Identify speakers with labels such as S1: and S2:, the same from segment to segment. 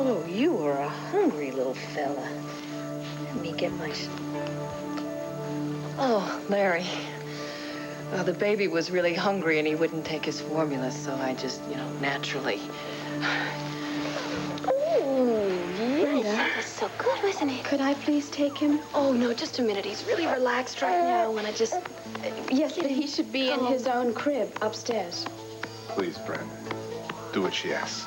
S1: Oh, you are a hungry little fella. Let me get my...
S2: Oh, Larry. The baby was really hungry and he wouldn't take his formula, so I just, naturally.
S1: Oh,
S3: Brenda.
S1: yes. That was so good, wasn't it?
S3: Could I please take him?
S1: Oh, no, just a minute. He's really relaxed right now, and I just...
S3: Yes, but he should be in his own crib upstairs.
S4: Please, Brenda. Do what she asks.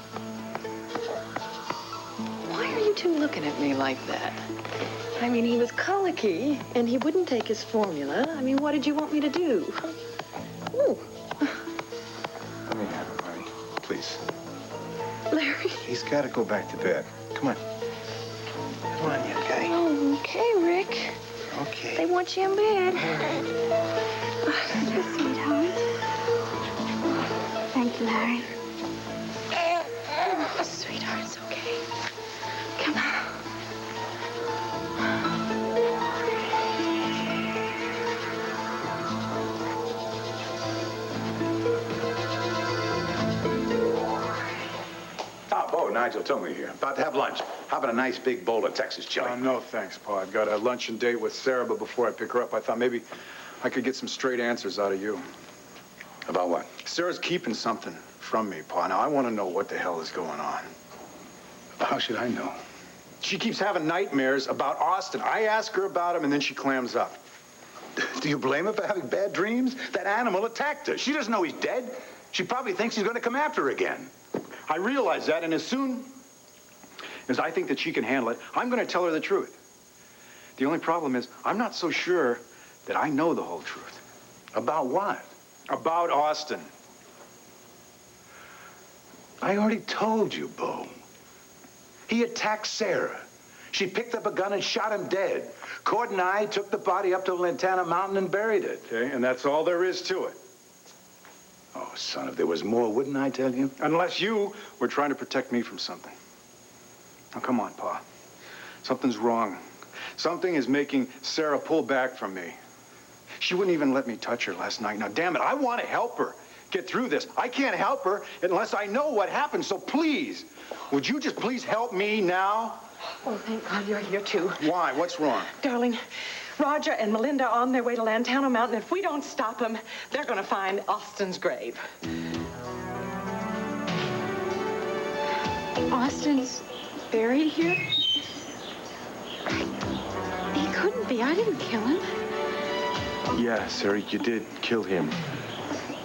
S2: Why are you two looking at me like that? I mean, he was colicky, and he wouldn't take his formula. I mean, what did you want me to do? Ooh.
S4: Let me have it, honey. Please.
S2: Larry.
S4: He's got to go back to bed. Come on. Come on, you okay?
S1: Oh, okay, Rick.
S4: Okay.
S1: They want you in bed.
S3: Sweetheart. Thank you, Larry.
S1: Sweetheart, it's okay.
S3: Come on.
S5: Oh, Nigel, tell me here. About to have lunch. How about a nice big bowl of Texas chili?
S6: No, thanks, Pa. I've got a luncheon date with Sarah, but before I pick her up, I thought maybe I could get some straight answers out of you.
S5: About what?
S6: Sarah's keeping something from me, Pa. Now, I want to know what the hell is going on.
S5: How should I know?
S6: She keeps having nightmares about Austin. I ask her about him, and then she clams up.
S5: Do you blame her for having bad dreams? That animal attacked her. She doesn't know he's dead. She probably thinks he's going to come after her again.
S6: I realize that, and as soon as I think that she can handle it, I'm going to tell her the truth. The only problem is, I'm not so sure that I know the whole truth.
S5: About what?
S6: About Austin.
S5: I already told you, Bo. He attacked Sarah. She picked up a gun and shot him dead. Cord and I took the body up to Llantano Mountain and buried it.
S6: Okay, and that's all there is to it.
S5: Oh, son, if there was more, wouldn't I tell you?
S6: Unless you were trying to protect me from something. Now, come on, Pa. Something's wrong. Something is making Sarah pull back from me. She wouldn't even let me touch her last night. Now, damn it, I want to help her get through this. I can't help her unless I know what happened, so please, would you just please help me now?
S2: Oh, thank God you're here, too.
S6: Why? What's wrong?
S2: Darling, Roger and Melinda are on their way to Llantano Mountain. If we don't stop them, they're going to find Austin's grave.
S3: Austin's buried here? He couldn't be. I didn't kill him.
S7: Yeah, Sarah, you did kill him.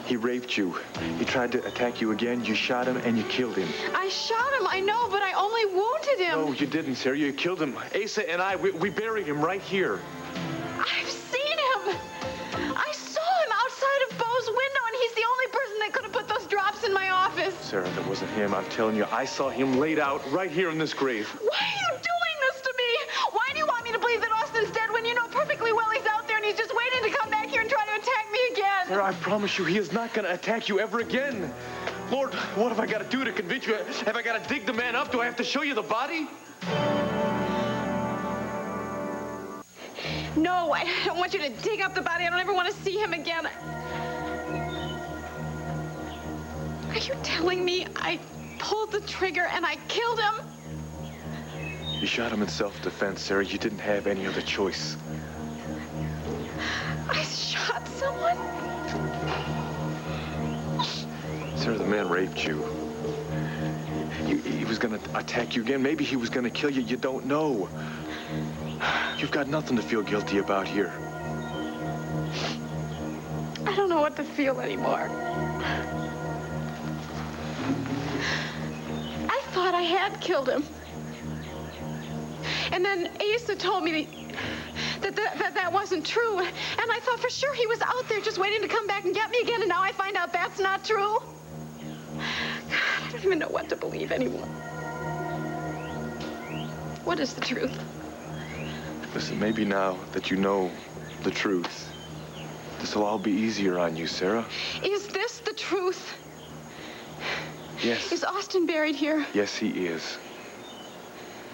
S7: He raped you. He tried to attack you again. You shot him and you killed him.
S3: I shot him, I know, but I only wounded him.
S7: No, you didn't, Sarah. You killed him. Asa and I, we buried him right here.
S3: I've seen him. I saw him outside of Bo's window, and he's the only person that could have put those drops in my office.
S7: Sarah, that wasn't him. I'm telling you, I saw him laid out right here in this grave.
S3: Why are you doing this to me? Why do you want me to believe that Austin's dead when you know perfectly well he's out there and he's just waiting to come back here and try to attack me again?
S7: Sarah, I promise you, he is not going to attack you ever again. Lord, what have I got to do to convince you? Have I got to dig the man up? Do I have to show you the body?
S3: No, I don't want you to dig up the body. I don't ever want to see him again. Are you telling me I pulled the trigger and I killed him?
S7: You shot him in self-defense, Sarah. You didn't have any other choice.
S3: I shot someone?
S7: Sarah, the man raped you. He was going to attack you again. Maybe he was going to kill you. You don't know. You've got nothing to feel guilty about here.
S3: I don't know what to feel anymore. I thought I had killed him. And then Asa told me that wasn't true. And I thought for sure he was out there just waiting to come back and get me again. And now I find out that's not true. God, I don't even know what to believe anymore. What is the truth?
S7: Listen, maybe now that you know the truth, this will all be easier on you, Sarah.
S3: Is this the truth?
S7: Yes.
S3: Is Austin buried here?
S7: Yes, he is.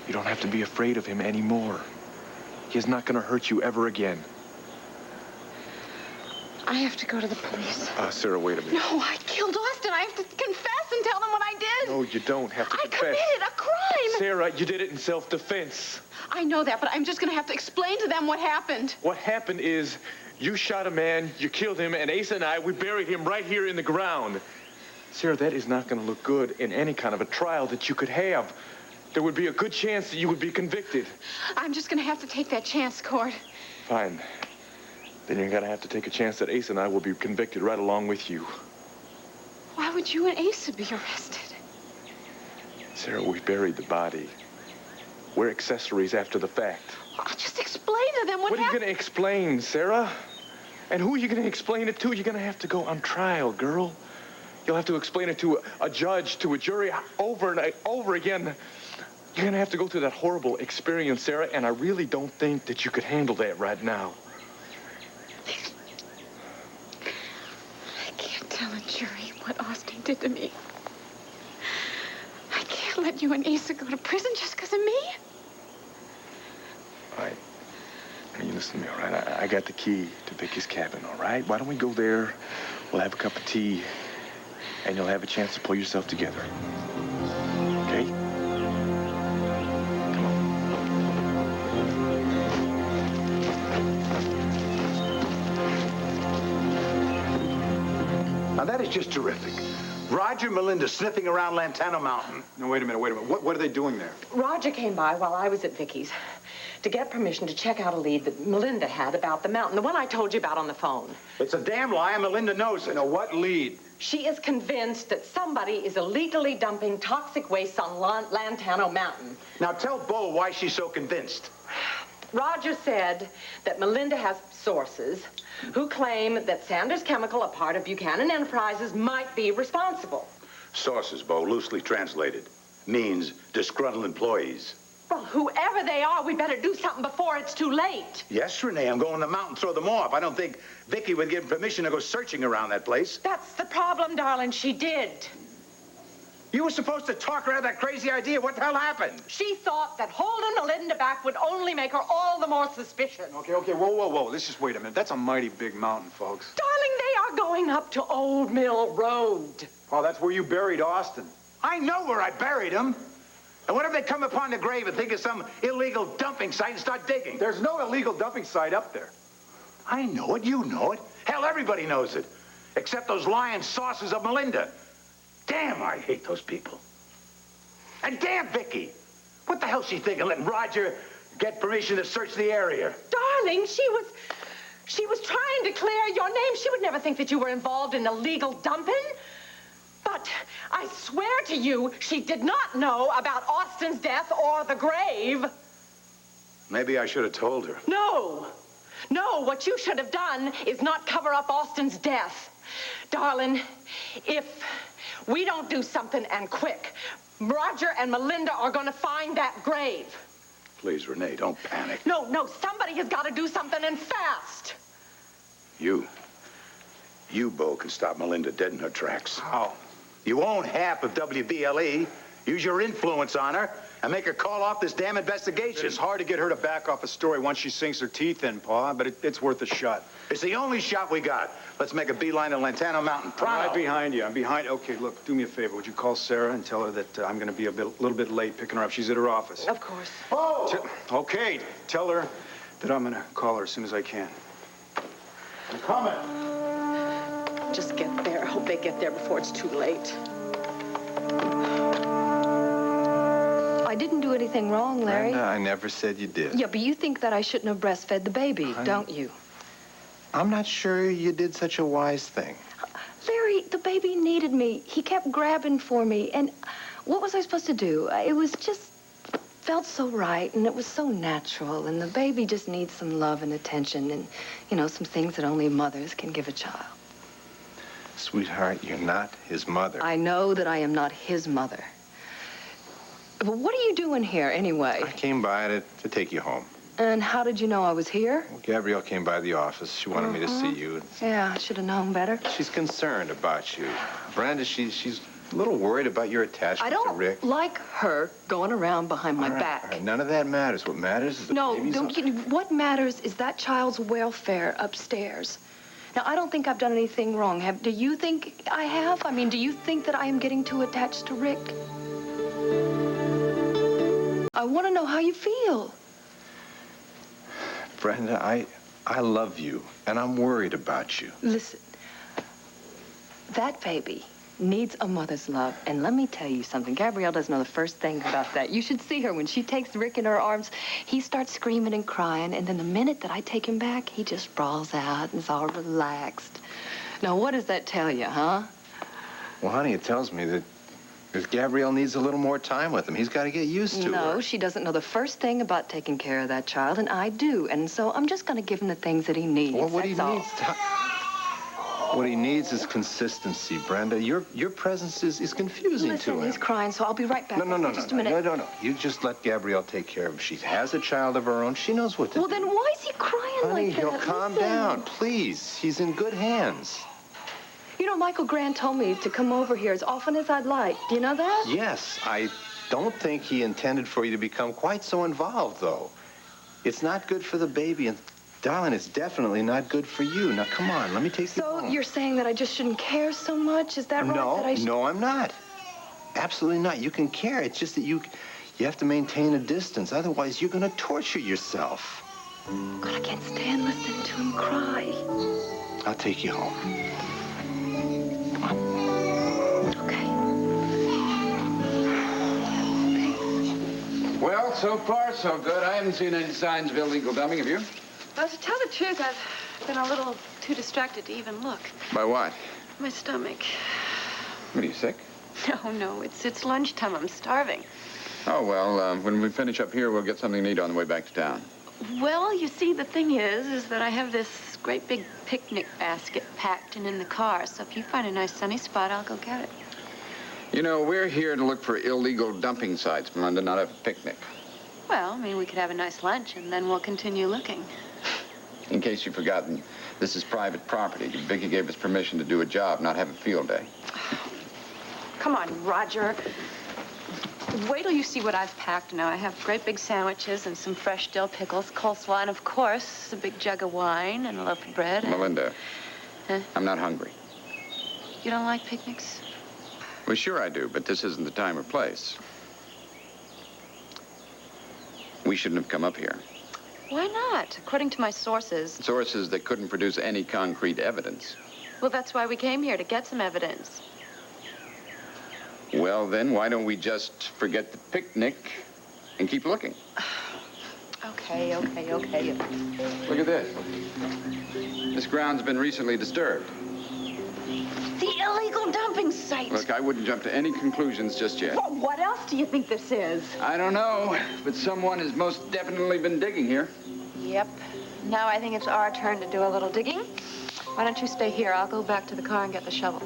S7: You don't have to be afraid of him anymore. He is not going to hurt you ever again.
S3: I have to go to the police.
S7: Sarah, wait a minute.
S3: No, I killed Austin. I have to confess and tell them what I did.
S7: No, you don't have to confess.
S3: I committed a crime.
S7: Sarah, you did it in self-defense.
S3: I know that, but I'm just going to have to explain to them what happened.
S7: What happened is you shot a man, you killed him, and Asa and I, we buried him right here in the ground. Sarah, that is not going to look good in any kind of a trial that you could have. There would be a good chance that you would be convicted.
S3: I'm just going to have to take that chance, Cord.
S7: Fine. Then you're going to have to take a chance that Asa and I will be convicted right along with you.
S3: Why would you and Asa be arrested?
S7: Sarah, we buried the body. We're accessories after the fact.
S3: Well, just explain to them what
S7: What are you
S3: happened.
S7: going to explain, Sarah? And who are you going to explain it to? You're going to have to go on trial, girl. You'll have to explain it to a judge, to a jury, over and over again. You're going to have to go through that horrible experience, Sarah, and I really don't think that you could handle that right now.
S3: I can't tell a jury what Austin did to me. I can't let you and Asa go to prison just because of me.
S7: All right. Now, you listen to me, all right? I got the key to Vicky's cabin, all right? Why don't we go there? We'll have a cup of tea, and you'll have a chance to pull yourself together. Okay? Come on.
S5: Now, that is just terrific. Roger and Melinda sniffing around Llantano Mountain.
S6: No, wait a minute. What are they doing there?
S2: Roger came by while I was at Vicky's to get permission to check out a lead that Melinda had about the mountain, the one I told you about on the phone.
S5: It's a damn lie, and Melinda knows it.
S6: Now, what lead?
S2: She is convinced that somebody is illegally dumping toxic waste on Llantano Mountain.
S5: Now, tell Bo why she's so convinced.
S2: Roger said that Melinda has sources who claim that Sanders Chemical, a part of Buchanan Enterprises, might be responsible.
S5: Sources, Bo, loosely translated, means disgruntled employees.
S2: Well, whoever they are, we better do something before it's too late.
S5: Yes, Renee, I'm going to the mountain, throw them off. I don't think Vicky would give permission to go searching around that place.
S2: That's the problem, darling. She did.
S5: You were supposed to talk her out of that crazy idea. What the hell happened?
S2: She thought that holding Melinda back would only make her all the more suspicious.
S6: Okay, whoa. Let's just wait a minute. That's a mighty big mountain, folks.
S2: Darling, they are going up to Old Mill Road.
S6: Oh, that's where you buried Austin.
S5: I know where I buried him. And what if they come upon the grave and think it's some illegal dumping site and start digging?
S6: There's no illegal dumping site up there.
S5: I know it. You know it. Hell, everybody knows it. Except those lying saucers of Melinda. Damn, I hate those people. And damn Vicky. What the hell's she thinking, letting Roger get permission to search the area?
S2: Darling, she was trying to clear your name. She would never think that you were involved in illegal dumping. But I swear to you, she did not know about Austin's death or the grave.
S5: Maybe I should have told her.
S2: No, what you should have done is not cover up Austin's death. Darling, if we don't do something and quick, Roger and Melinda are going to find that grave.
S5: Please, Renee, don't panic.
S2: No, somebody has got to do something and fast.
S5: You, Bo, can stop Melinda dead in her tracks.
S6: How?
S5: You own half of WBLE. Use your influence on her and make her call off this damn investigation.
S6: It's hard to get her to back off a story once she sinks her teeth in, Pa, but it's worth a shot.
S5: It's the only shot we got. Let's make a beeline to Llantano Mountain.
S6: I'm
S5: Pronto.
S6: right behind you. I'm behind. Okay, look, do me a favor. Would you call Sarah and tell her that I'm going to be a little bit late picking her up? She's at her office.
S2: Of course.
S5: Oh!
S6: Okay, tell her that I'm going to call her as soon as I can.
S5: I'm coming.
S2: Just get there. I hope they get there before it's too late.
S1: I didn't do anything wrong, Larry.
S4: Brenda, I never said you did.
S1: Yeah, but you think that I shouldn't have breastfed the baby, don't you?
S4: I'm not sure you did such a wise thing.
S1: Larry, the baby needed me. He kept grabbing for me, and what was I supposed to do? It was just felt so right, and it was so natural, and the baby just needs some love and attention and, some things that only mothers can give a child.
S4: Sweetheart, you're not his mother.
S1: I know that I am not his mother. But what are you doing here, anyway?
S4: I came by to take you home.
S1: And how did you know I was here?
S4: Well, Gabrielle came by the office. She wanted me to see you.
S1: Yeah, I should have known better.
S4: She's concerned about you. Brenda, she's a little worried about your attachment
S1: I
S4: to Rick.
S1: don't like her going around behind my
S4: All
S1: back.
S4: right, none of that matters. What matters is the
S1: No,
S4: baby's
S1: what matters is that child's welfare upstairs. Now, I don't think I've done anything wrong. Do you think I have? I mean, do you think that I am getting too attached to Rick? I want to know how you feel.
S4: Brenda, I love you, and I'm worried about you.
S1: Listen, that baby needs a mother's love. And let me tell you something. Gabrielle doesn't know the first thing about that. You should see her. When she takes Rick in her arms, he starts screaming and crying. And then the minute that I take him back, he just sprawls out and is all relaxed. Now, what does that tell you, huh?
S4: Well, honey, it tells me that Gabrielle needs a little more time with him. He's got to get used to her.
S1: No, she doesn't know the first thing about taking care of that child, and I do. And so I'm just going to give him the things that he needs.
S4: Well, what
S1: That's all.
S4: What he needs is consistency, Brenda. Your presence is confusing to him.
S1: He's crying, so I'll be right back.
S4: No.
S1: Just a minute.
S4: No. You just let Gabrielle take care of him. She has a child of her own. She knows what to do.
S1: Well, then why is he crying
S4: Honey,
S1: like that?
S4: he'll calm
S1: Listen.
S4: down. Please. He's in good hands.
S1: You know, Michael Grant told me to come over here as often as I'd like. Do you know that?
S4: Yes, I don't think he intended for you to become quite so involved, though. It's not good for the baby, and darling, it's definitely not good for you. Now, come on, let me take you home.
S1: So you're saying that I just shouldn't care so much? Is that right?
S4: No, I'm not. Absolutely not. You can care. It's just that you have to maintain a distance. Otherwise, you're going to torture yourself.
S1: God, I can't stand listening to him cry.
S4: I'll take you home.
S1: Okay.
S8: Well, so far, so good. I haven't seen any signs of illegal dumping, have you?
S3: Well, to tell the truth, I've been a little too distracted to even look.
S8: By what?
S3: My stomach.
S8: What, are you sick?
S3: No, it's lunchtime. I'm starving.
S8: Oh, well, when we finish up here, we'll get something to eat on the way back to town.
S3: Well, you see, the thing is that I have this great big picnic basket packed and in the car. So if you find a nice sunny spot, I'll go get it.
S8: You know, we're here to look for illegal dumping sites, Melinda, not a picnic.
S3: Well, I mean, we could have a nice lunch, and then we'll continue looking.
S8: In case you've forgotten, this is private property. Vicky gave us permission to do a job, not have a field day.
S3: Come on, Roger. Wait till you see what I've packed now. I have great big sandwiches and some fresh dill pickles, coleslaw, and, of course, a big jug of wine and a loaf of bread.
S8: Melinda,
S3: Huh?
S8: I'm not hungry.
S3: You don't like picnics?
S8: Well, sure I do, but this isn't the time or place. We shouldn't have come up here.
S3: Why not? According to my sources.
S8: Sources that couldn't produce any concrete evidence.
S3: Well, that's why we came here, to get some evidence.
S8: Well, then, why don't we just forget the picnic and keep looking?
S3: Okay.
S8: Look at this. This ground's been recently disturbed.
S3: The illegal dumping site.
S8: Look, I wouldn't jump to any conclusions just yet.
S2: Well, what else do you think this is?
S8: I don't know, but someone has most definitely been digging here.
S3: Yep. Now I think it's our turn to do a little digging. Why don't you stay here? I'll go back to the car and get the shovel.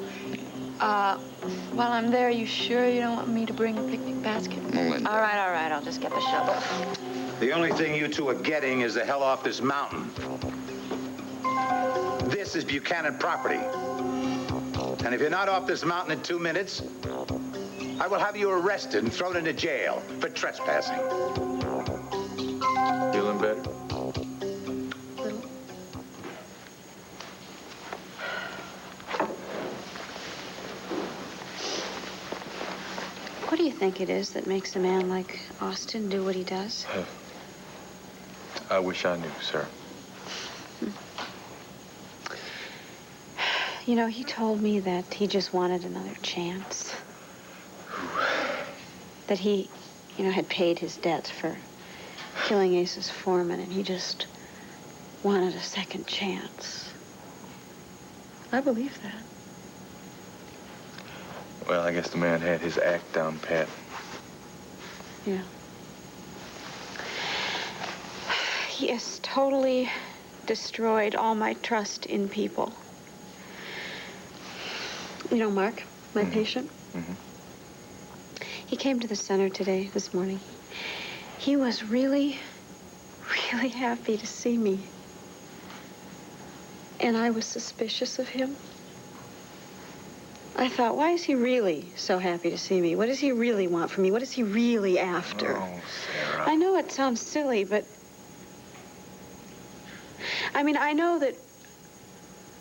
S3: While I'm there, you sure you don't want me to bring a picnic basket?
S8: Melinda.
S3: All right. I'll just get the shovel.
S5: The only thing you two are getting is the hell off this mountain. This is Buchanan property. And if you're not off this mountain in 2 minutes, I will have you arrested and thrown into jail for trespassing.
S6: Feeling better?
S9: What do you think it is that makes a man like Austin do what he does?
S6: I wish I knew, sir.
S9: You know, he told me that he just wanted another chance. That he, had paid his debts for killing Ace's foreman, and he just wanted a second chance. I believe that.
S6: Well, I guess the man had his act down pat.
S9: Yeah. He has totally destroyed all my trust in people. You know, Mark, my patient?
S6: Mm-hmm.
S9: He came to the center today, this morning. He was really, really happy to see me. And I was suspicious of him. I thought, why is he really so happy to see me? What does he really want from me? What is he really after?
S6: Oh, Sarah.
S9: I know it sounds silly, but... I know that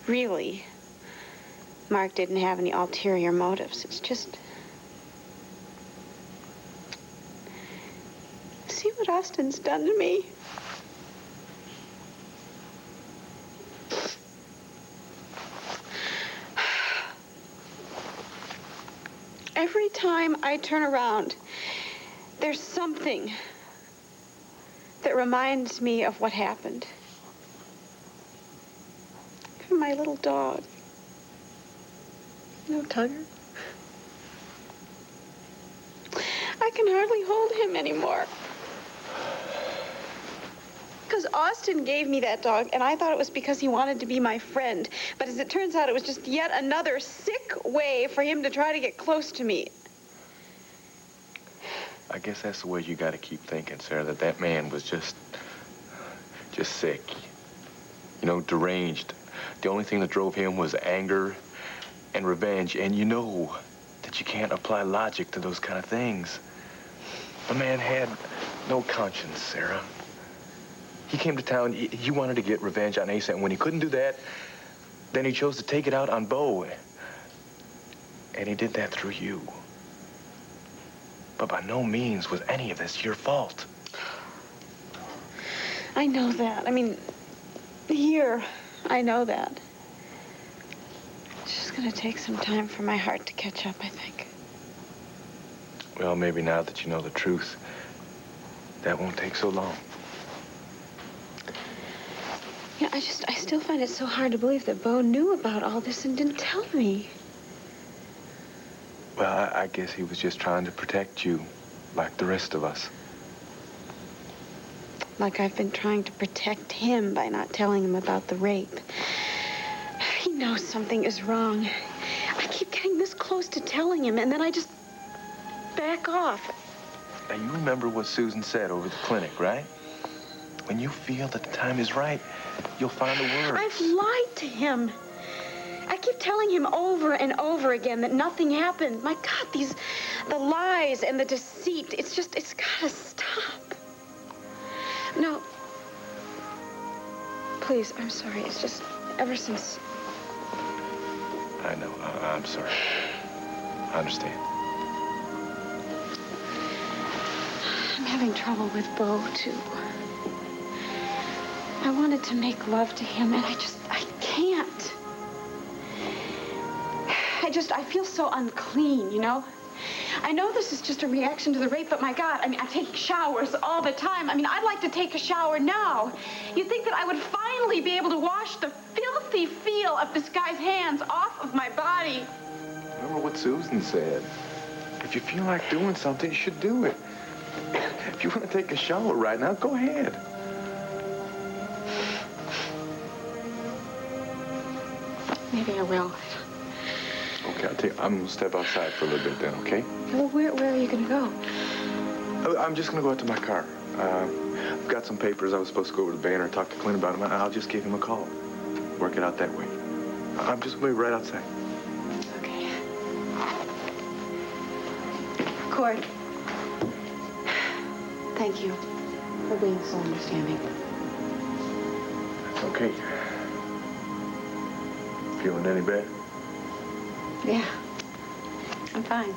S9: really Mark didn't have any ulterior motives. It's just... see what Austin's done to me? Every time I turn around, there's something that reminds me of what happened. Even my little dog. No, Tugger. I can hardly hold him anymore. Because Austin gave me that dog, and I thought it was because he wanted to be my friend. But as it turns out, it was just yet another sick way for him to try to get close to me.
S7: I guess that's the way you got to keep thinking, Sarah, that man was just sick. You know, deranged. The only thing that drove him was anger and revenge. And you know that you can't apply logic to those kind of things. The man had no conscience, Sarah. He came to town, he wanted to get revenge on Asa, and when he couldn't do that, then he chose to take it out on Bo. And he did that through you. But by no means was any of this your fault.
S9: I know that. I mean, here, I know that. It's just gonna take some time for my heart to catch up, I think.
S7: Well, maybe now that you know the truth, that won't take so long.
S9: Yeah, I still find it so hard to believe that Bo knew about all this and didn't tell me.
S7: Well, I guess he was just trying to protect you, like the rest of us.
S9: Like I've been trying to protect him by not telling him about the rape. He knows something is wrong. I keep getting this close to telling him, and then I just back off.
S7: Now, you remember what Susan said over the clinic, right? When you feel that the time is right, you'll find the words.
S9: I've lied to him. I keep telling him over and over again that nothing happened. My God, the lies and the deceit, it's gotta stop. No. Please, I'm sorry. It's just ever since...
S7: I know. I'm sorry. I understand.
S9: I'm having trouble with Bo, too. I wanted to make love to him, and I can't. I feel so unclean, you know? I know this is just a reaction to the rape, but my God, I mean, I take showers all the time. I mean, I'd like to take a shower now. You'd think that I would finally be able to wash the filthy feel of this guy's hands off of my body.
S7: Remember what Susan said. If you feel like doing something, you should do it. If you want to take a shower right now, go ahead.
S9: Maybe I will.
S7: Okay, I'm going to step outside for a little bit then, okay?
S9: Well, where are you going to go?
S7: I'm just going to go out to my car. I've got some papers I was supposed to go over to Banner and talk to Clint about them. I'll just give him a call. Work it out that way. I'm just going to be right outside.
S9: Okay. Cord. Thank you for being so understanding.
S7: That's okay. Feeling any better?
S9: Yeah. I'm fine.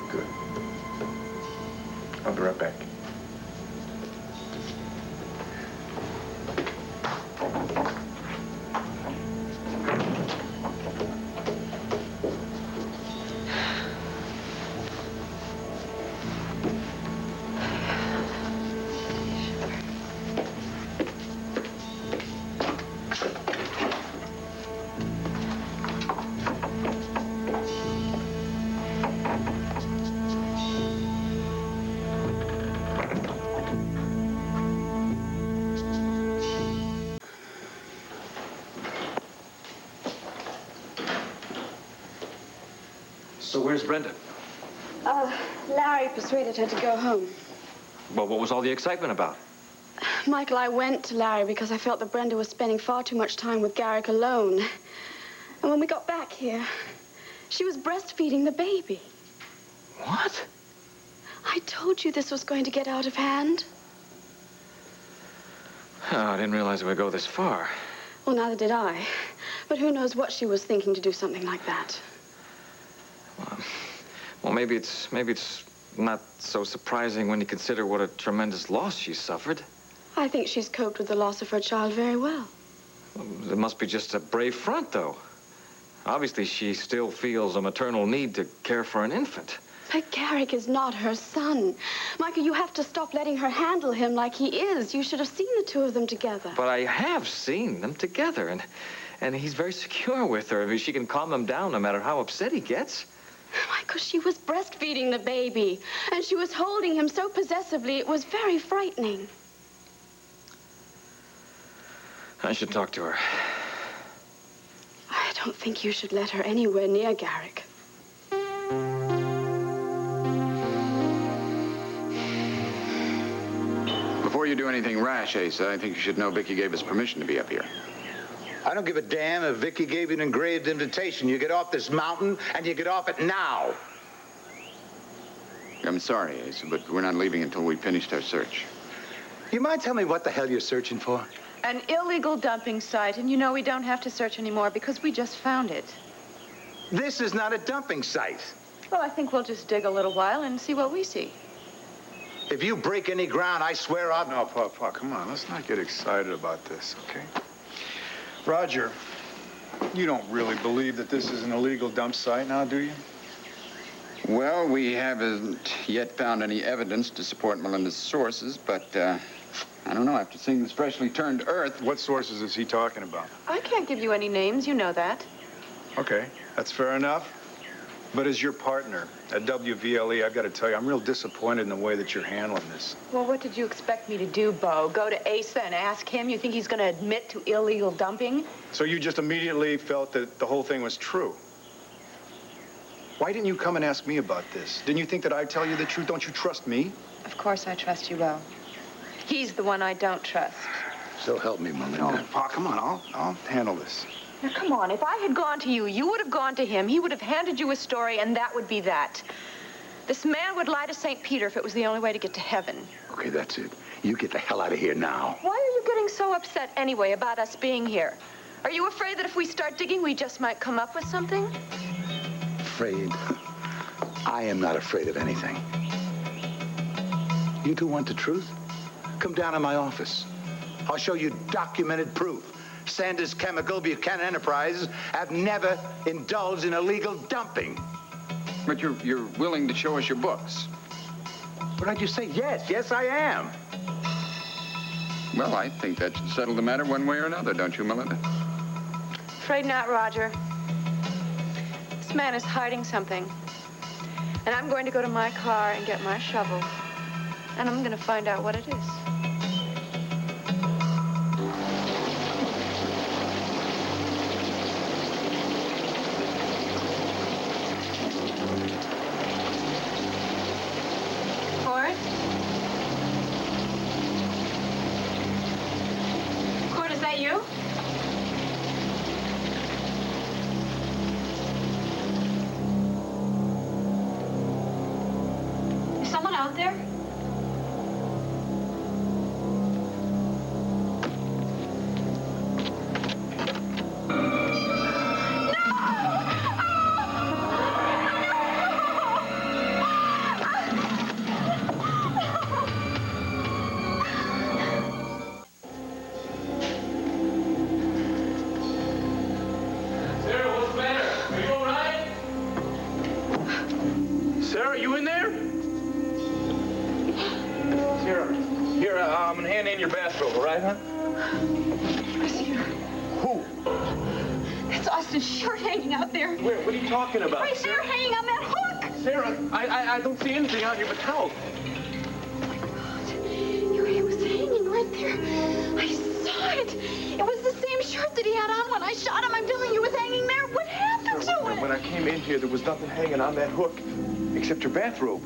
S7: Good. I'll be right back.
S10: So where's Brenda?
S9: Larry persuaded her to go home.
S10: Well, what was all the excitement about?
S3: Michael, I went to Larry because I felt that Brenda was spending far too much time with Garrick alone. And when we got back here, she was breastfeeding the baby.
S10: What?
S3: I told you this was going to get out of hand.
S10: Oh, I didn't realize it would go this far.
S3: Well, neither did I. But who knows what she was thinking to do something like that.
S10: Well, maybe it's not so surprising when you consider what a tremendous loss she suffered.
S9: I think she's coped with the loss of her child very well.
S10: It must be just a brave front, though. Obviously, she still feels a maternal need to care for an infant.
S9: But Garrick is not her son. Michael, you have to stop letting her handle him like he is. You should have seen the two of them together.
S10: But I have seen them together, and he's very secure with her. I mean, she can calm him down no matter how upset he gets.
S9: Michael, she was breastfeeding the baby, and she was holding him so possessively, it was very frightening.
S10: I should talk to her.
S9: I don't think you should let her anywhere near Garrick.
S8: Before you do anything rash, Asa, I think you should know Vicky gave us permission to be up here.
S5: I don't give a damn if Vicky gave you an engraved invitation. You get off this mountain, and you get off it now.
S8: I'm sorry, Asa, but we're not leaving until we've finished our search.
S5: You mind telling me what the hell you're searching for?
S3: An illegal dumping site, and you know we don't have to search anymore because we just found it.
S5: This is not a dumping site.
S3: Well, I think we'll just dig a little while and see what we see.
S5: If you break any ground, I swear I'll...
S6: No, Pa, come on. Let's not get excited about this, okay? Roger, you don't really believe that this is an illegal dump site now, do you?
S8: Well, we haven't yet found any evidence to support Melinda's sources, but, I don't know, after seeing this freshly turned earth...
S6: What sources is he talking about?
S3: I can't give you any names, you know that.
S6: Okay, that's fair enough. But as your partner at WVLE, I've got to tell you, I'm real disappointed in the way that you're handling this.
S3: Well, what did you expect me to do, Bo? Go to Asa and ask him? You think he's going to admit to illegal dumping?
S6: So you just immediately felt that the whole thing was true? Why didn't you come and ask me about this? Didn't you think that I'd tell you the truth? Don't you trust me?
S3: Of course I trust you, Bo. He's the one I don't trust.
S5: So help me, Melinda.
S6: No, Pa, come on. I'll handle this.
S3: Now, come on. If I had gone to you, you would have gone to him. He would have handed you a story, and that would be that. This man would lie to St. Peter if it was the only way to get to heaven.
S5: Okay, that's it. You get the hell out of here now.
S3: Why are you getting so upset anyway about us being here? Are you afraid that if we start digging, we just might come up with something?
S5: Afraid? I am not afraid of anything. You two want the truth? Come down to my office. I'll show you documented proof. Sanders Chemical, Buchanan Enterprises have never indulged in illegal dumping.
S8: But you're willing to show us your books?
S5: What did you say? Yes, I am.
S8: Well, I think that should settle the matter one way or another, don't you, Melinda?
S3: Afraid not, Roger. This man is hiding something. And I'm going to go to my car and get my shovel. And I'm going to find out what it is.
S9: You? Is someone out there?
S7: Your bathrobe, all right, huh?
S9: Who's here?
S7: Who?
S9: That's Austin's shirt hanging out there.
S7: Where? What are you talking about?
S9: Right there, hanging on that hook.
S7: Sarah, I don't see anything out here but towels.
S9: Oh, my God. He was hanging right there. I saw it. It was the same shirt that he had on when I shot him. I'm telling you, it was hanging there. What happened to it?
S7: When I came in here, there was nothing hanging on that hook except your bathrobe.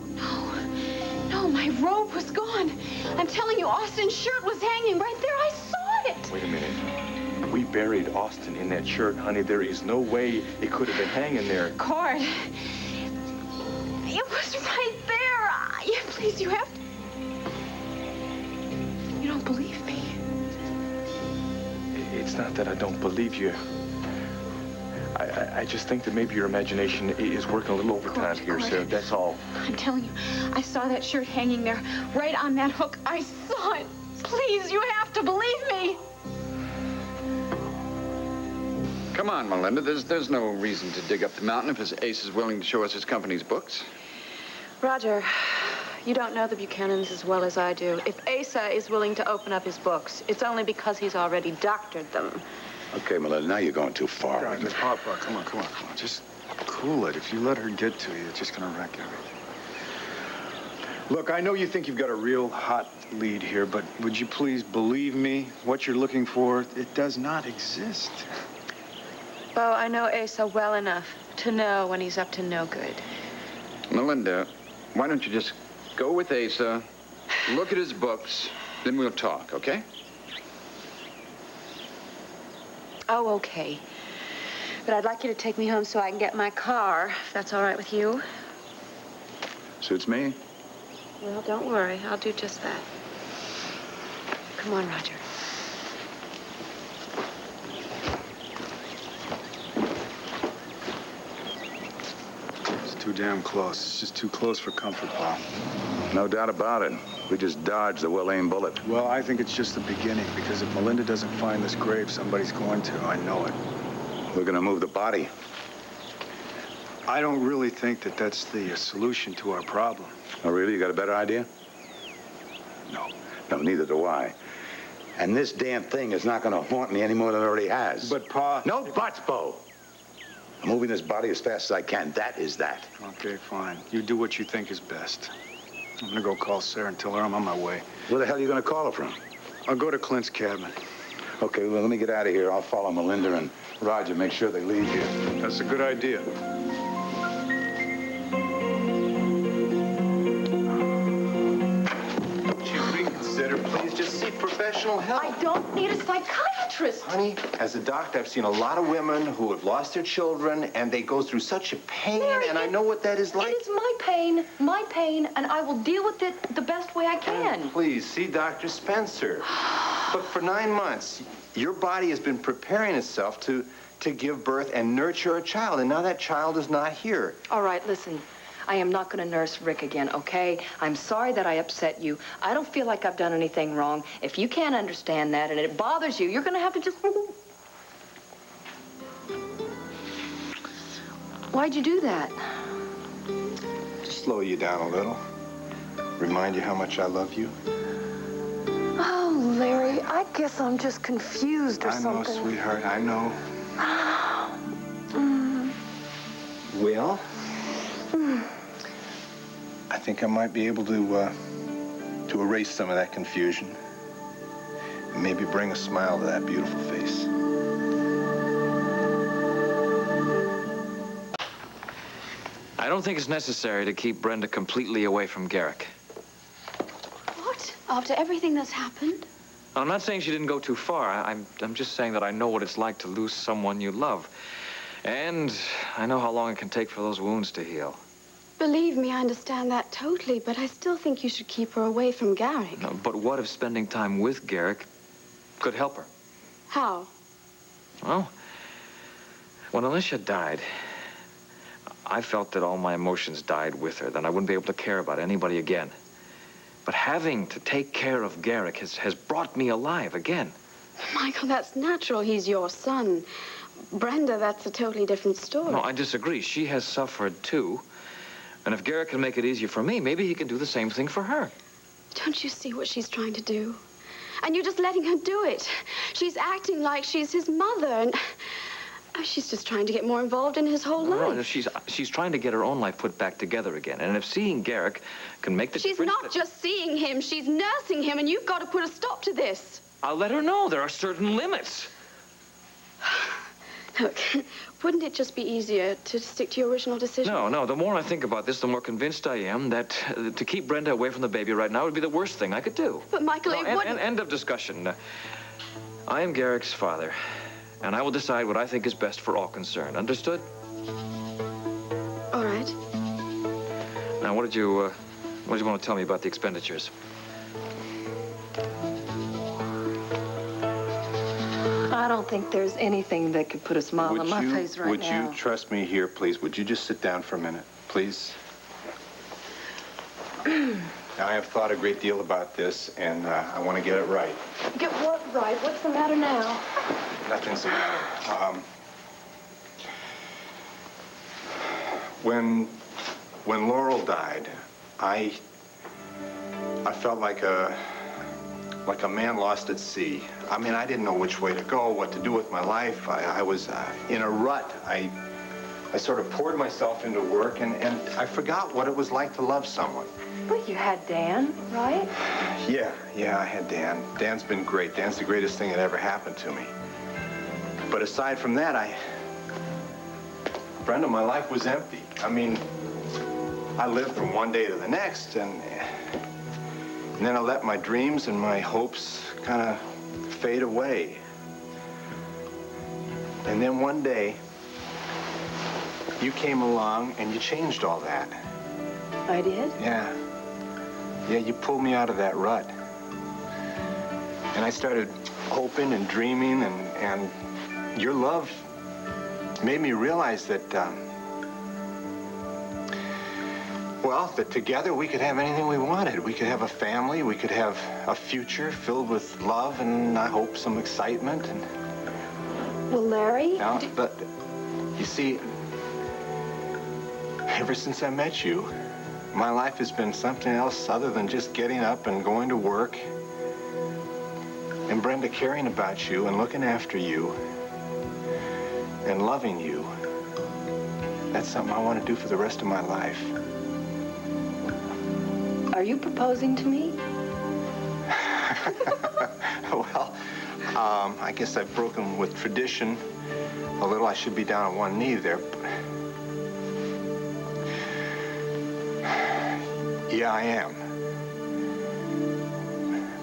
S9: No, my robe was gone. I'm telling you, Austin's shirt was hanging right there. I saw it.
S7: Wait a minute. We buried Austin in that shirt, honey. There is no way it could have been hanging there.
S9: Cord. It was right there. Yeah, please, you have to... You don't believe me.
S7: It's not that I don't believe you. I just think that maybe your imagination is working a little overtime here, Sarah. That's all.
S9: I'm telling you, I saw that shirt hanging there, right on that hook. I saw it. Please, you have to believe me.
S8: Come on, Melinda. There's no reason to dig up the mountain if Ace is willing to show us his company's books.
S11: Roger, you don't know the Buchanans as well as I do. If Asa is willing to open up his books, it's only because he's already doctored them.
S5: Okay, Melinda, now you're going too far.
S6: Roger, Papa, come on. Just cool it. If you let her get to you, it's just gonna wreck everything. Look, I know you think you've got a real hot lead here, but would you please believe me? What you're looking for, it does not exist.
S11: Bo, I know Asa well enough to know when he's up to no good.
S8: Melinda, why don't you just go with Asa, look at his books, then we'll talk, okay?
S11: Oh, okay. But I'd like you to take me home so I can get my car, if that's all right with you.
S5: Suits me.
S11: Well, don't worry. I'll do just that. Come on, Roger.
S6: It's too damn close. It's just too close for comfort, Paul.
S5: No doubt about it. We just dodged the well-aimed bullet.
S6: Well, I think it's just the beginning, because if Melinda doesn't find this grave, somebody's going to. I know it.
S5: We're gonna move the body.
S6: I don't really think that that's the solution to our problem.
S5: Oh, really? You got a better idea?
S6: No.
S5: No, neither do I. And this damn thing is not gonna haunt me any more than it already has.
S6: But, Pa...
S5: No buts, Bo. I'm moving this body as fast as I can. That is that.
S6: Okay, fine. You do what you think is best. I'm gonna go call Sarah and tell her I'm on my way.
S5: Where the hell are you gonna call her from?
S6: I'll go to Clint's cabin.
S5: Okay, well, let me get out of here. I'll follow Melinda and Roger, make sure they leave here.
S6: That's a good idea.
S4: Don't you reconsider, please? Just seek professional help.
S1: I don't need a psychiatrist.
S4: Honey, as a doctor, I've seen a lot of women who have lost their children, and they go through such a pain,
S1: Mary,
S4: and I know what that is like.
S1: It is my pain, and I will deal with it the best way I can.
S4: Oh, please, see Dr. Spencer. Look, for 9 months, your body has been preparing itself to give birth and nurture a child, and now that child is not here.
S1: All right, listen. I am not going to nurse Rick again, okay? I'm sorry that I upset you. I don't feel like I've done anything wrong. If you can't understand that and it bothers you, you're going to have to just... Why'd you do that?
S4: Slow you down a little. Remind you how much I love you.
S1: Oh, Larry, I guess I'm just confused or something.
S6: I know, sweetheart, I know.
S4: Well, I think I might be able to erase some of that confusion. And maybe bring a smile to that beautiful face.
S10: I don't think it's necessary to keep Brenda completely away from Garrick.
S9: What? After everything that's happened?
S10: I'm not saying she didn't go too far. I'm just saying that I know what it's like to lose someone you love. And I know how long it can take for those wounds to heal.
S9: Believe me, I understand that totally, but I still think you should keep her away from Garrick.
S10: No, but what if spending time with Garrick could help her?
S9: How?
S10: Well, when Alicia died, I felt that all my emotions died with her, that I wouldn't be able to care about anybody again. But having to take care of Garrick has brought me alive again.
S9: Michael, that's natural. He's your son. Brenda, that's a totally different story.
S10: No, I disagree. She has suffered, too. And if Garrick can make it easier for me, maybe he can do the same thing for her.
S9: Don't you see what she's trying to do? And you're just letting her do it. She's acting like she's his mother, and she's just trying to get more involved in his whole life.
S10: No, she's trying to get her own life put back together again. And if seeing Garrick can make the difference...
S9: She's not just seeing him, she's nursing him, and you've got to put a stop to this.
S10: I'll let her know there are certain limits.
S9: Look, wouldn't it just be easier to stick to your original decision?
S10: No. The more I think about this, the more convinced I am that to keep Brenda away from the baby right now would be the worst thing I could do.
S9: But, Michael, it wouldn't...
S10: End of discussion. I am Garrick's father, and I will decide what I think is best for all concerned. Understood?
S9: All right.
S10: Now, what did you want to tell me about the expenditures?
S1: I don't think there's anything that could put a smile on my face right now.
S4: Would you trust me here, please? Would you just sit down for a minute, please? Now, I have thought a great deal about this, and I want to get it right.
S1: Get what right? What's the matter now?
S4: Nothing's the matter. When Laurel died, I felt like a man lost at sea. I mean, I didn't know which way to go, what to do with my life. I was in a rut. I sort of poured myself into work, and I forgot what it was like to love someone.
S1: But you had Dan, right?
S4: Yeah, I had Dan. Dan's been great. Dan's the greatest thing that ever happened to me. But aside from that, Brenda, my life was empty. I mean, I lived from one day to the next, and then I let my dreams and my hopes kind of fade away. And then one day, you came along and you changed all that.
S1: I did?
S4: Yeah. Yeah, you pulled me out of that rut. And I started hoping and dreaming, and your love made me realize that, that together we could have anything we wanted. We could have a family, we could have a future filled with love and, I hope, some excitement. And
S1: well, Larry...
S4: Now, but, you see, ever since I met you, my life has been something else other than just getting up and going to work. And Brenda, caring about you and looking after you and loving you, that's something I want to do for the rest of my life.
S1: Are you proposing to me?
S4: Well, I guess I've broken with tradition a little. I should be down on one knee there. Yeah, I am.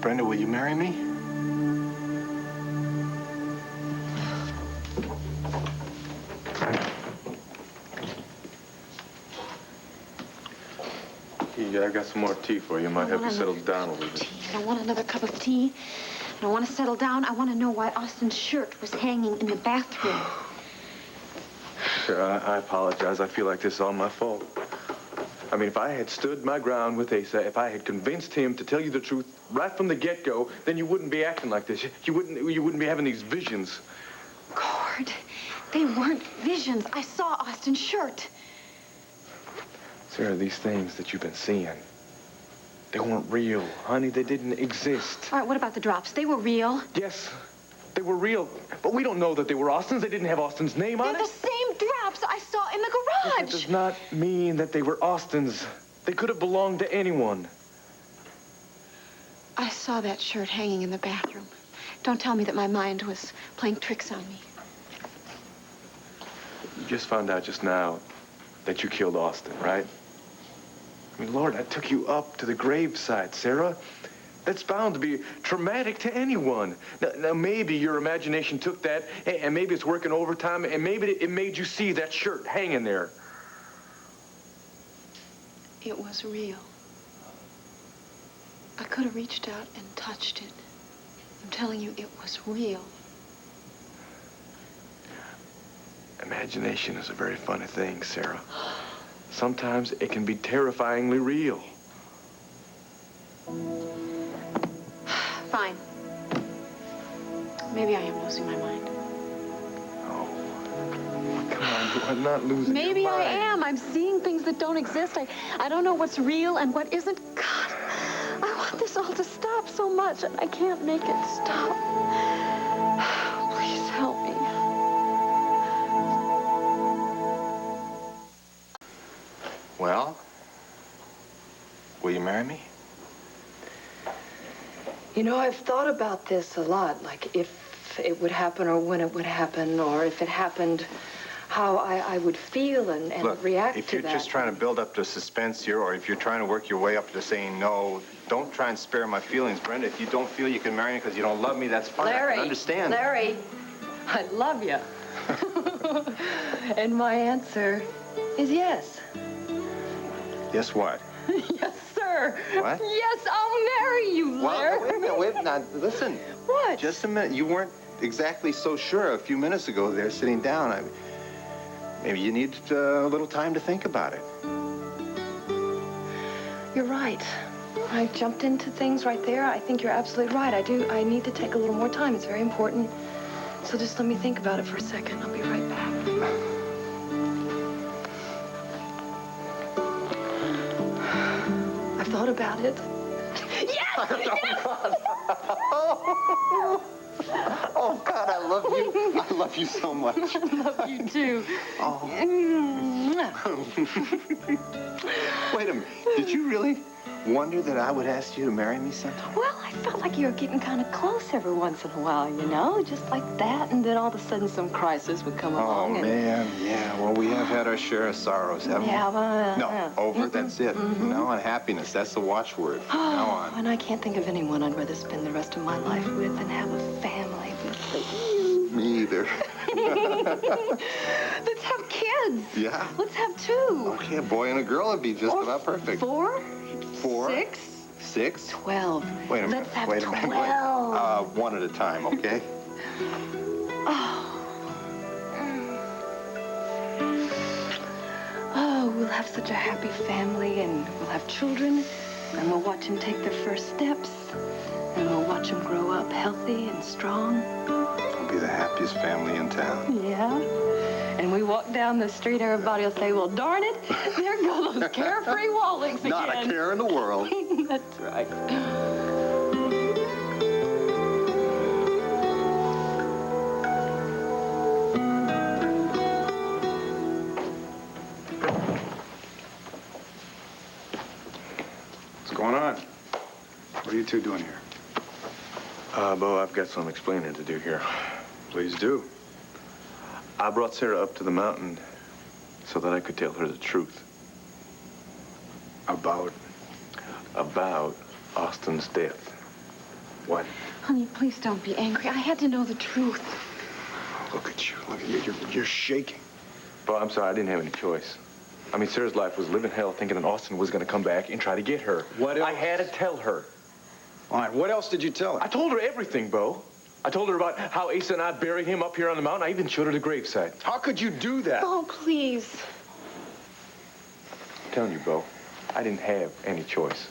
S4: Brenda, will you marry me?
S7: Yeah, I got some more tea for you. Might help you settle down a little bit.
S9: I don't want another cup of tea. I don't want to settle down. I want to know why Austin's shirt was hanging in the bathroom.
S7: Sure, I apologize. I feel like this is all my fault. I mean, if I had stood my ground with Asa, if I had convinced him to tell you the truth right from the get-go, then you wouldn't be acting like this. You wouldn't be having these visions.
S9: Cord, they weren't visions. I saw Austin's shirt.
S7: Sarah, these things that you've been seeing, they weren't real, honey. They didn't exist.
S9: All right, what about the drops? They were real.
S7: Yes, they were real, but we don't know that they were Austin's. They didn't have Austin's name on it.
S9: They're the same drops I saw in the
S7: But
S9: garage.
S7: that does not mean that they were Austin's. They could have belonged to anyone.
S9: I saw that shirt hanging in the bathroom. Don't tell me that my mind was playing tricks on me.
S7: You just found out just now that you killed Austin, right? I mean, Lord, I took you up to the graveside, Sarah. That's bound to be traumatic to anyone. Now, maybe your imagination took that, and maybe it's working overtime, and maybe it made you see that shirt hanging there.
S9: It was real. I could have reached out and touched it. I'm telling you, it was real.
S7: Imagination is a very funny thing, Sarah. Sometimes it can be terrifyingly real.
S9: Fine. Maybe I am losing my mind.
S7: Oh, come on, you are not losing
S9: Maybe
S7: your
S9: I
S7: mind.
S9: am. I'm seeing things that don't exist. I don't know what's real and what isn't. God, I want this all to stop so much, and I can't make it stop. Please help me.
S4: Well, will you marry me?
S1: You know, I've thought about this a lot, like if it would happen or when it would happen, or if it happened, how I would feel and
S4: Look,
S1: react
S4: if
S1: to
S4: you're
S1: that.
S4: just trying to build up the suspense here, or if you're trying to work your way up to saying no, don't try and spare my feelings, Brenda. If you don't feel you can marry me because you don't love me, that's fine. I can understand.
S1: Larry, I love you. And my answer is yes.
S4: Guess what?
S1: Yes, sir.
S4: What?
S1: Yes, I'll marry you, Larry.
S4: Well, wait a minute, now, listen.
S1: What?
S4: Just a minute. You weren't exactly so sure a few minutes ago there sitting down. Maybe you need a little time to think about it.
S1: You're right. I jumped into things right there. I think you're absolutely right. I need to take a little more time. It's very important. So just let me think about it for a second. I'll be right back. I've thought about it. Yes!
S4: Oh, God, I love you. I love you so much.
S1: I love you, too.
S4: Oh. Wait a minute. Did you really wonder that I would ask you to marry me sometime?
S1: Well, I felt like you were getting kind of close every once in a while, you know, just like that, and then all of a sudden some crisis would come along.
S4: Oh, man, yeah. Well, we have had our share of sorrows, haven't we?
S1: Yeah,
S4: No, over, that's it. You know, and happiness, that's the watchword from now on.
S1: And I can't think of anyone I'd rather spend the rest of my life with than have a family with you.
S4: Me either.
S1: Let's have kids.
S4: Yeah?
S1: Let's have 2.
S4: Okay, a boy and a girl would be just about perfect.
S1: 4?
S4: 4?
S1: 6?
S4: 6?
S1: 12.
S4: Wait a minute.
S1: Let's have
S4: Wait a minute.
S1: 12.
S4: One at a time, okay?
S1: Oh, we'll have such a happy family, and we'll have children, and we'll watch them take their first steps, and we'll watch them grow up healthy and strong.
S4: We'll be the happiest family in town.
S1: Yeah. And we walk down the street, everybody will say, well, darn it, there go those carefree Wallings again.
S4: Not a care in the world.
S1: That's right.
S6: What's going on? What are you two doing here?
S7: Bo, I've got some explaining to do here.
S6: Please do.
S7: I brought Sarah up to the mountain so that I could tell her the truth.
S6: About
S7: Austin's death.
S6: what?
S9: Honey, please don't be angry. I had to know the truth.
S6: Look at you. Look at you. You're shaking.
S7: Bo, I'm sorry, I didn't have any choice. I mean, Sarah's life was living hell thinking that Austin was going to come back and try to get her.
S6: What else?
S7: I had to tell her.
S6: All right, what else did you tell her?
S7: I told her everything, Bo. I told her about how Asa and I buried him up here on the mountain. I even showed her the gravesite.
S6: How could you do that?
S9: Oh, please.
S7: I'm telling you, Bo, I didn't have any choice.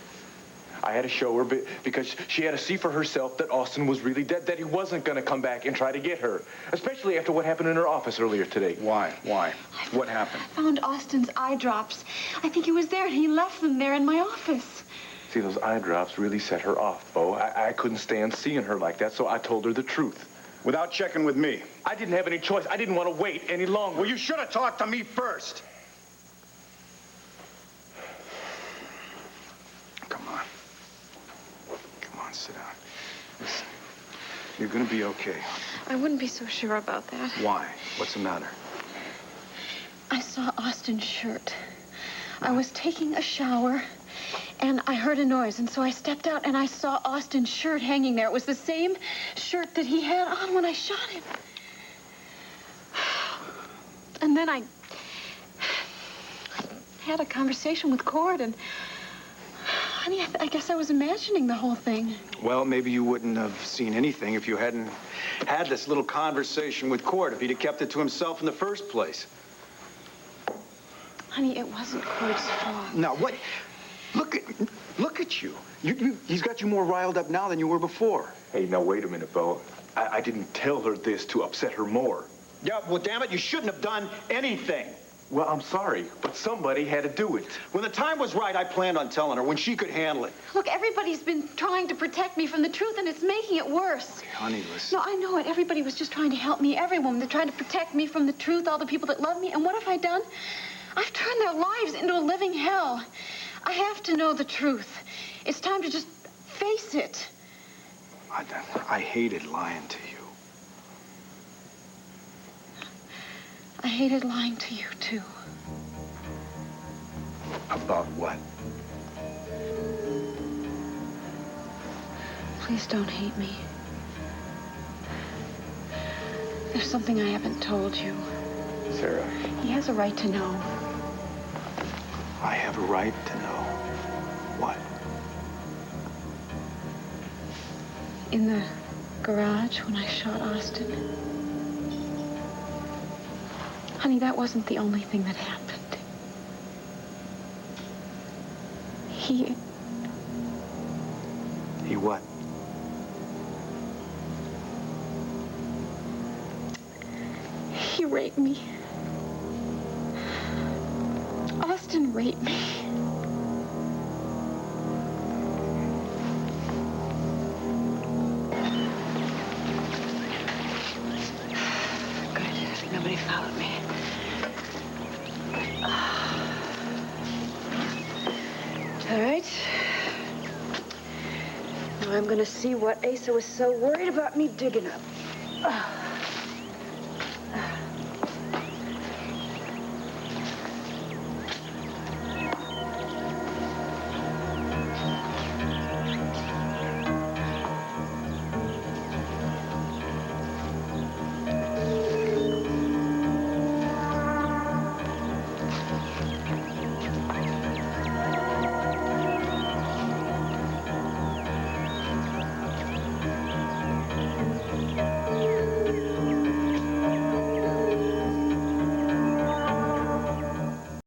S7: I had to show her because she had to see for herself that Austin was really dead, that he wasn't going to come back and try to get her, especially after what happened in her office earlier today.
S6: Why? What happened?
S9: I found Austin's eye drops. I think he was there, and he left them there in my office.
S7: See, those eye drops really set her off, Bo. I couldn't stand seeing her like that, so I told her the truth.
S6: Without checking with me?
S7: I didn't have any choice. I didn't want to wait any longer.
S6: Well, you should have talked to me first. Come on. Come on, sit down. Listen, you're gonna be okay.
S9: I wouldn't be so sure about that.
S6: Why? What's the matter?
S9: I saw Austin's shirt. I was taking a shower, and I heard a noise, and so I stepped out, and I saw Austin's shirt hanging there. It was the same shirt that he had on when I shot him. And then I had a conversation with Cord, and honey, I guess I was imagining the whole thing.
S6: Well, maybe you wouldn't have seen anything if you hadn't had this little conversation with Cord, if he'd have kept it to himself in the first place.
S9: Honey, it wasn't Cord's fault.
S6: Now, what? Look at you. He's got you more riled up now than you were before.
S7: Hey, now, wait a minute, Bo. I didn't tell her this to upset her more.
S6: Yeah, well, damn it, you shouldn't have done anything.
S7: Well, I'm sorry, but somebody had to do it.
S6: When the time was right, I planned on telling her when she could handle it.
S9: Look, everybody's been trying to protect me from the truth, and it's making it worse.
S6: Okay, honey, listen.
S9: No, I know it. Everybody was just trying to help me. Everyone. They're trying to protect me from the truth, all the people that love me. And what have I done? I've turned their lives into a living hell. I have to know the truth. It's time to just face it.
S6: I hated lying to you.
S9: I hated lying to you, too.
S6: About what?
S9: Please don't hate me. There's something I haven't told you.
S7: Sarah.
S9: He has a right to know.
S6: I have a right to know. What?
S9: In the garage when I shot Austin. Honey, that wasn't the only thing that happened. He
S6: what?
S9: He raped me. Austin raped me.
S11: Good. Nobody followed me. All right. Now I'm gonna see what Asa was so worried about me digging up.